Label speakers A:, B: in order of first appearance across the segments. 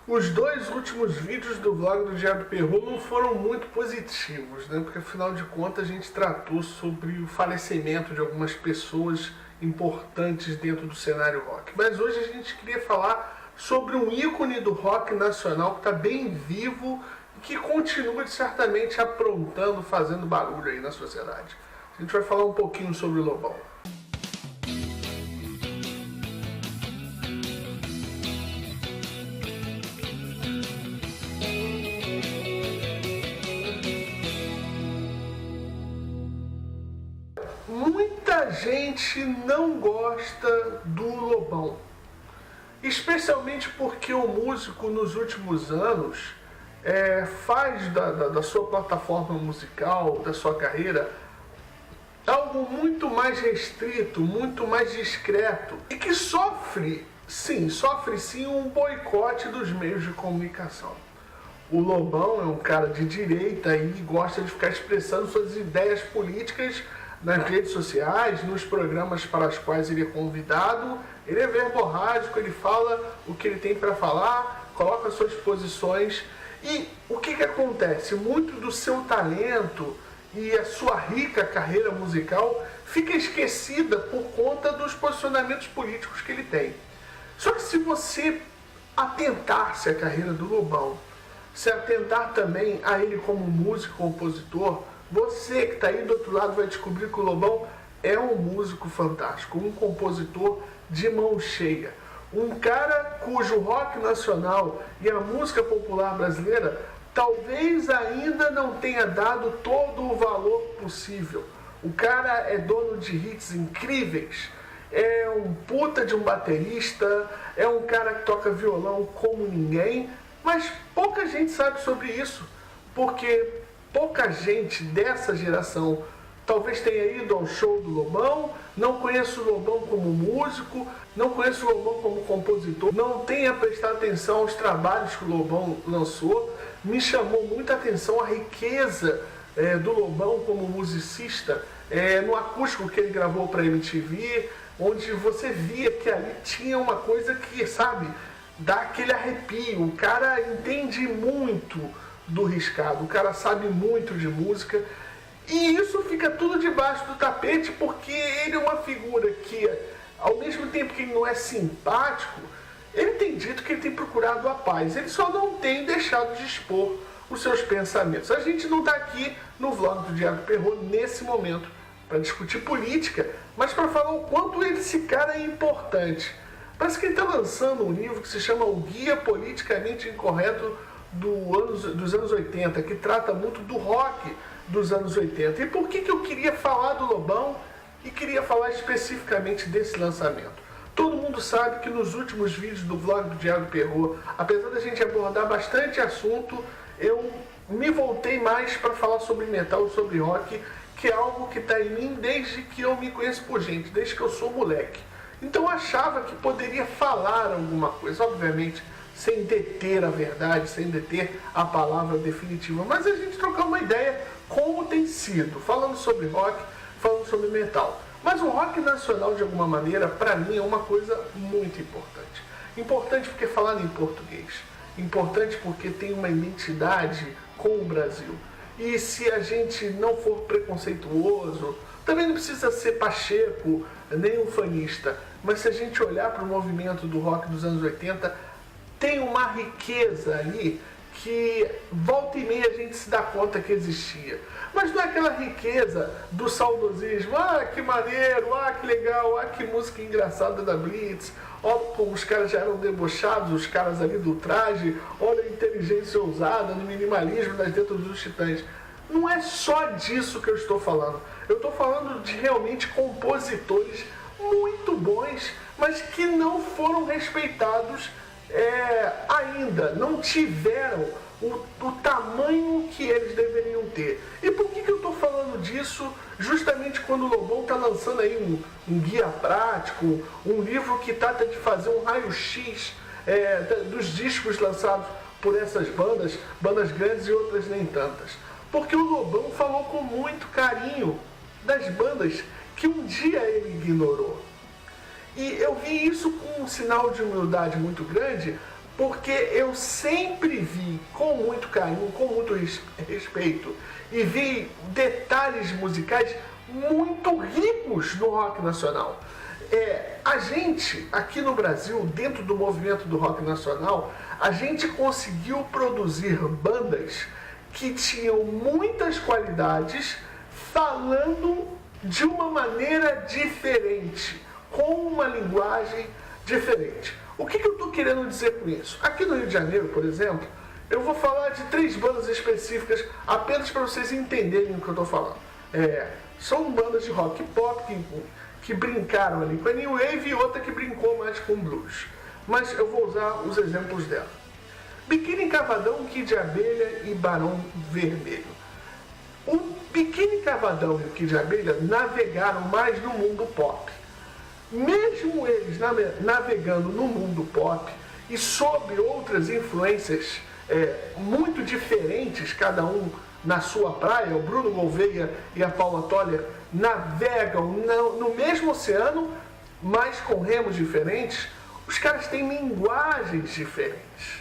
A: Os dois últimos vídeos do vlog do Diário do Perro não foram muito positivos, né? Porque afinal de contas a gente tratou sobre o falecimento de algumas pessoas importantes dentro do cenário rock. Mas hoje a gente queria falar sobre um ícone do rock nacional que está bem vivo e que continua certamente aprontando, fazendo barulho aí na sociedade. A gente vai falar um pouquinho sobre o Lobão. Muita gente não gosta do Lobão, especialmente porque o músico nos últimos anos faz da sua plataforma musical, da sua carreira, algo muito mais restrito, muito mais discreto e que sofre sim um boicote dos meios de comunicação. O Lobão é um cara de direita e gosta de ficar expressando suas ideias políticas nas redes sociais, nos programas para os quais ele é convidado. Ele é verborrágico, ele fala o que ele tem para falar, coloca suas posições. E o que acontece? Muito do seu talento e a sua rica carreira musical fica esquecida por conta dos posicionamentos políticos que ele tem. Só que se você atentar-se à carreira do Lobão, se atentar também a ele como músico, compositor, você que está aí do outro lado vai descobrir que o Lobão é um músico fantástico, um compositor de mão cheia. Um cara cujo rock nacional e a música popular brasileira talvez ainda não tenha dado todo o valor possível. O cara é dono de hits incríveis, é um puta de um baterista, é um cara que toca violão como ninguém, mas pouca gente sabe sobre isso, porque pouca gente dessa geração talvez tenha ido ao show do Lobão, não conhece o Lobão como músico, não conhece o Lobão como compositor, não tenha prestado atenção aos trabalhos que o Lobão lançou. Me chamou muita atenção a riqueza do Lobão como musicista, no acústico que ele gravou para a MTV, onde você via que ali tinha uma coisa que, sabe, dá aquele arrepio. O cara entende muito do riscado, o cara sabe muito de música, e isso fica tudo debaixo do tapete porque ele é uma figura que, ao mesmo tempo que ele não é simpático, ele tem dito que ele tem procurado a paz, ele só não tem deixado de expor os seus pensamentos. A gente não está aqui no vlog do Diário do Perro nesse momento para discutir política, mas para falar o quanto esse cara é importante. Parece que ele está lançando um livro que se chama O Guia Politicamente Incorreto dos anos 80, que trata muito do rock dos anos 80. E por que eu queria falar do Lobão e queria falar especificamente desse lançamento? Todo mundo sabe que nos últimos vídeos do vlog do Diário do Perro, apesar da gente abordar bastante assunto, eu me voltei mais para falar sobre metal, sobre rock, que é algo que está em mim desde que eu me conheço por gente, desde que eu sou moleque. Então eu achava que poderia falar alguma coisa, obviamente sem deter a verdade, sem deter a palavra definitiva, mas a gente trocar uma ideia como tem sido, falando sobre rock, falando sobre metal. Mas o rock nacional, de alguma maneira, para mim é uma coisa muito importante. Importante porque fala em português, importante porque tem uma identidade com o Brasil. E se a gente não for preconceituoso, também não precisa ser pacheco, nem ufanista, mas se a gente olhar para o movimento do rock dos anos 80, tem uma riqueza ali que volta e meia a gente se dá conta que existia. Mas não é aquela riqueza do saudosismo, que maneiro, que legal, que música engraçada da Blitz, olha como os caras já eram debochados, os caras ali do traje, olha a inteligência ousada, no minimalismo das letras dos Titãs. Não é só disso que eu estou falando. Eu estou falando de realmente compositores muito bons, mas que não foram respeitados ainda, não tiveram o tamanho que eles deveriam ter. E por que eu estou falando disso justamente quando o Lobão está lançando aí um guia prático, um livro que trata de fazer um raio-x dos discos lançados por essas bandas grandes e outras nem tantas? Porque o Lobão falou com muito carinho das bandas que um dia ele ignorou. E eu vi isso com um sinal de humildade muito grande, porque eu sempre vi com muito carinho, com muito respeito, e vi detalhes musicais muito ricos no rock nacional. A gente, aqui no Brasil, dentro do movimento do rock nacional, a gente conseguiu produzir bandas que tinham muitas qualidades, falando de uma maneira diferente, com uma linguagem diferente. O que eu estou querendo dizer com isso? Aqui no Rio de Janeiro, por exemplo, eu vou falar de 3 bandas específicas apenas para vocês entenderem o que eu estou falando. São bandas de rock pop que brincaram ali com a New Wave e outra que brincou mais com blues. Mas eu vou usar os exemplos dela. Biquíni Cavadão, Kid de Abelha e Barão Vermelho. O Biquíni Cavadão e o Kid de Abelha navegaram mais no mundo pop. Mesmo eles navegando no mundo pop e sob outras influências muito diferentes, cada um na sua praia, o Bruno Gouveia e a Paula Toller navegam no mesmo oceano, mas com remos diferentes. Os caras têm linguagens diferentes.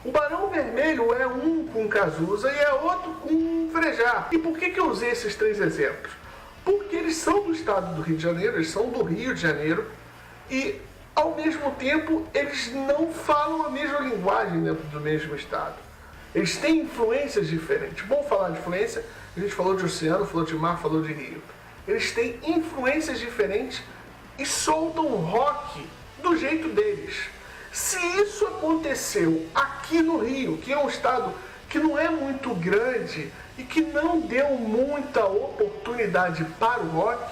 A: O Barão Vermelho é um com Cazuza e é outro com Frejá. E por que eu usei esses 3 exemplos? Porque eles são do estado do Rio de Janeiro, eles são do Rio de Janeiro e, ao mesmo tempo, eles não falam a mesma linguagem dentro do mesmo estado. Eles têm influências diferentes. Bom falar de influência, a gente falou de oceano, falou de mar, falou de rio. Eles têm influências diferentes e soltam rock do jeito deles. Se isso aconteceu aqui no Rio, que é um estado que não é muito grande e que não deu muita oportunidade para o rock,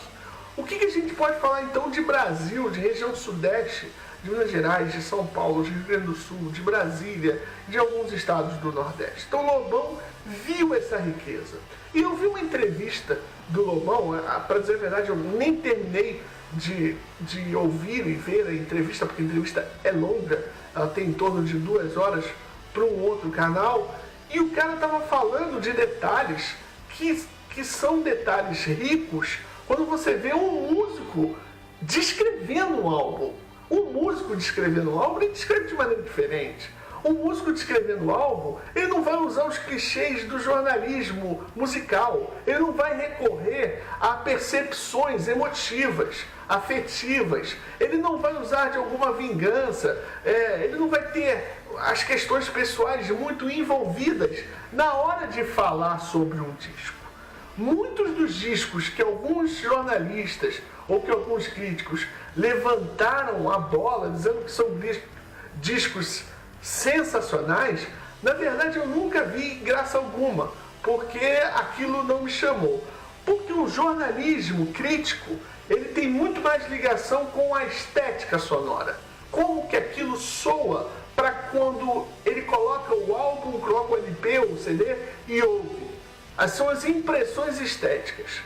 A: o que a gente pode falar então de Brasil, de região sudeste, de Minas Gerais, de São Paulo, de Rio Grande do Sul, de Brasília, de alguns estados do Nordeste? Então Lobão viu essa riqueza. E eu vi uma entrevista do Lobão, para dizer a verdade, eu nem terminei de ouvir e ver a entrevista, porque a entrevista é longa, ela tem em torno de 2 horas para um outro canal, e o cara estava falando de detalhes que são detalhes ricos quando você vê um músico descrevendo um álbum. Um músico descrevendo um álbum, ele descreve de maneira diferente. Um músico descrevendo o álbum, ele não vai usar os clichês do jornalismo musical. Ele não vai recorrer a percepções emotivas, afetivas. Ele não vai usar de alguma vingança. Ele não vai ter as questões pessoais muito envolvidas na hora de falar sobre um disco. Muitos dos discos que alguns jornalistas ou que alguns críticos levantaram a bola dizendo que são discos sensacionais, na verdade eu nunca vi graça alguma, porque aquilo não me chamou. Porque o jornalismo crítico, ele tem muito mais ligação com a estética sonora. Como que aquilo soa para quando ele coloca o álbum, coloca o LP ou o CD e ouve. São as impressões estéticas.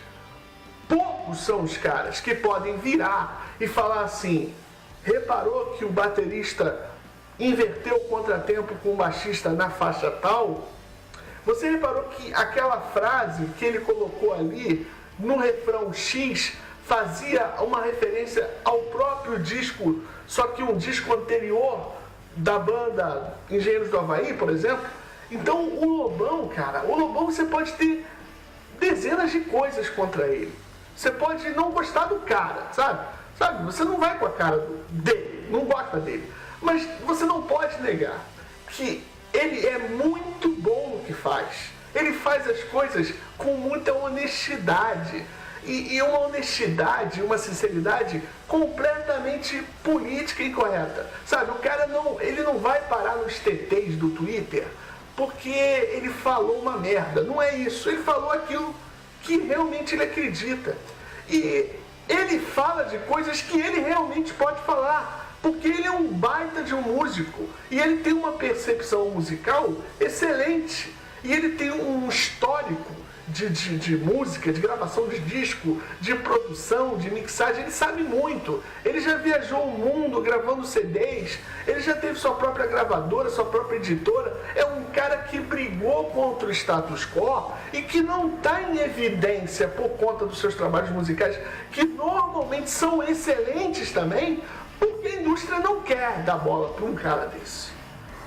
A: Poucos são os caras que podem virar e falar assim: reparou que o baterista inverteu o contratempo com o baixista na faixa tal? Você reparou que aquela frase que ele colocou ali no refrão X fazia uma referência ao próprio disco, só que um disco anterior da banda Engenheiros do Havaí, por exemplo? Então o Lobão, cara, o Lobão você pode ter dezenas de coisas contra ele. Você pode não gostar do cara, sabe? Você não vai com a cara dele, não gosta dele. Mas você não pode negar que ele é muito bom no que faz. Ele faz as coisas com muita honestidade. E uma honestidade, uma sinceridade completamente política e correta. Sabe, o cara ele não vai parar nos TTs do Twitter porque ele falou uma merda. Não é isso. Ele falou aquilo que realmente ele acredita. E ele fala de coisas que ele realmente pode falar, porque ele é um baita de um músico e ele tem uma percepção musical excelente. E ele tem um histórico de música, de gravação de disco, de produção, de mixagem. Ele sabe muito. Ele já viajou o mundo gravando CDs, ele já teve sua própria gravadora, sua própria editora. É um cara que brigou contra o status quo e que não está em evidência por conta dos seus trabalhos musicais, que normalmente são excelentes também, porque a indústria não quer dar bola para um cara desse.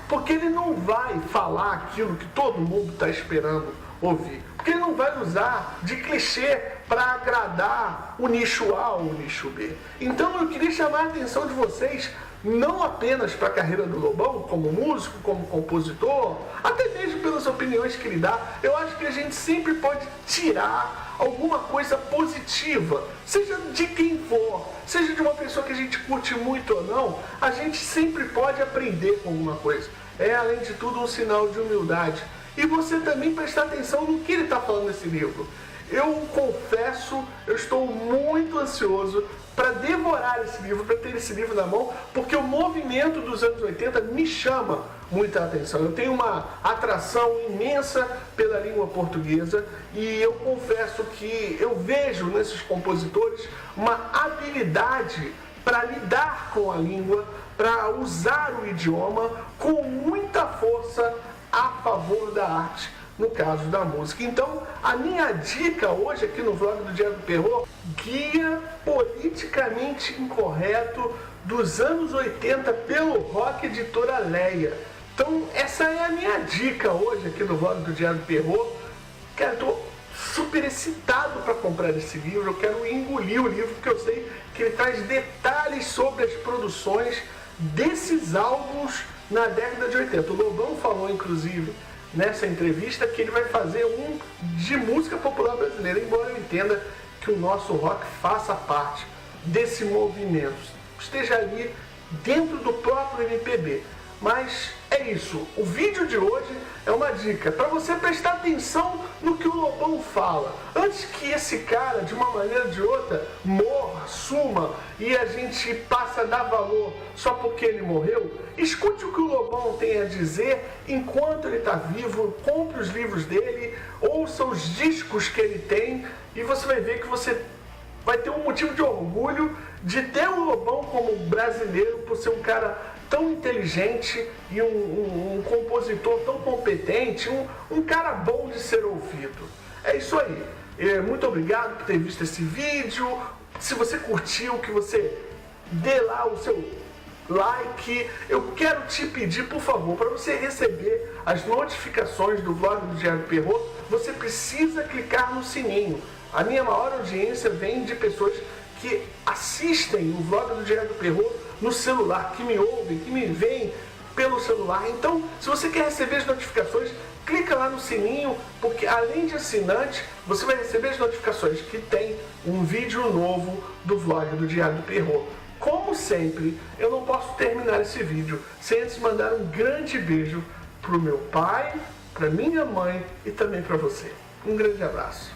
A: porque ele não vai falar aquilo que todo mundo está esperando ouvir. Porque ele não vai usar de clichê para agradar o nicho A ou o nicho B. Então eu queria chamar a atenção de vocês não apenas para a carreira do Lobão, como músico, como compositor, até mesmo pelas opiniões que ele dá. Eu acho que a gente sempre pode tirar alguma coisa positiva, seja de quem for, seja de uma pessoa que a gente curte muito ou não, a gente sempre pode aprender com alguma coisa. É, além de tudo, um sinal de humildade. E você também prestar atenção no que ele está falando nesse livro. Eu confesso, eu estou muito ansioso para devorar esse livro, para ter esse livro na mão, porque o movimento dos anos 80 me chama muita atenção. Eu tenho uma atração imensa pela língua portuguesa e eu confesso que eu vejo nesses compositores uma habilidade para lidar com a língua, para usar o idioma com muita força a favor da arte, no caso da música. Então, a minha dica hoje aqui no vlog do Diário do Perrô, guia politicamente incorreto dos anos 80 pelo Rock Editora Leia. Então, essa é a minha dica hoje aqui no vlog do Diário do Perrô. Cara, eu tô super excitado para comprar esse livro, eu quero engolir o livro, porque eu sei que ele traz detalhes sobre as produções desses álbuns na década de 80. O Lobão falou, inclusive, nessa entrevista, que ele vai fazer um de música popular brasileira, embora eu entenda que o nosso rock faça parte desse movimento, esteja ali dentro do próprio MPB. Mas é isso, o vídeo de hoje é uma dica para você prestar atenção no que o Lobão fala. Antes que esse cara, de uma maneira ou de outra, morra, suma e a gente passe a dar valor só porque ele morreu, escute o que o Lobão tem a dizer enquanto ele está vivo, compre os livros dele, ouça os discos que ele tem e você vai ver que você vai ter um motivo de orgulho de ter o Lobão como brasileiro, por ser um cara tão inteligente e um compositor tão competente, um cara bom de ser ouvido. É isso aí. Muito obrigado por ter visto esse vídeo. Se você curtiu, que você dê lá o seu like. Eu quero te pedir, por favor, para você receber as notificações do vlog do Diário do Perrô, você precisa clicar no sininho. A minha maior audiência vem de pessoas que assistem o vlog do Diário do Perrô no celular, que me ouvem, que me veem pelo celular. Então, se você quer receber as notificações, clica lá no sininho, porque além de assinante, você vai receber as notificações que tem um vídeo novo do vlog do Diário do Perrô. Como sempre, eu não posso terminar esse vídeo sem antes mandar um grande beijo pro meu pai, pra minha mãe e também para você. Um grande abraço.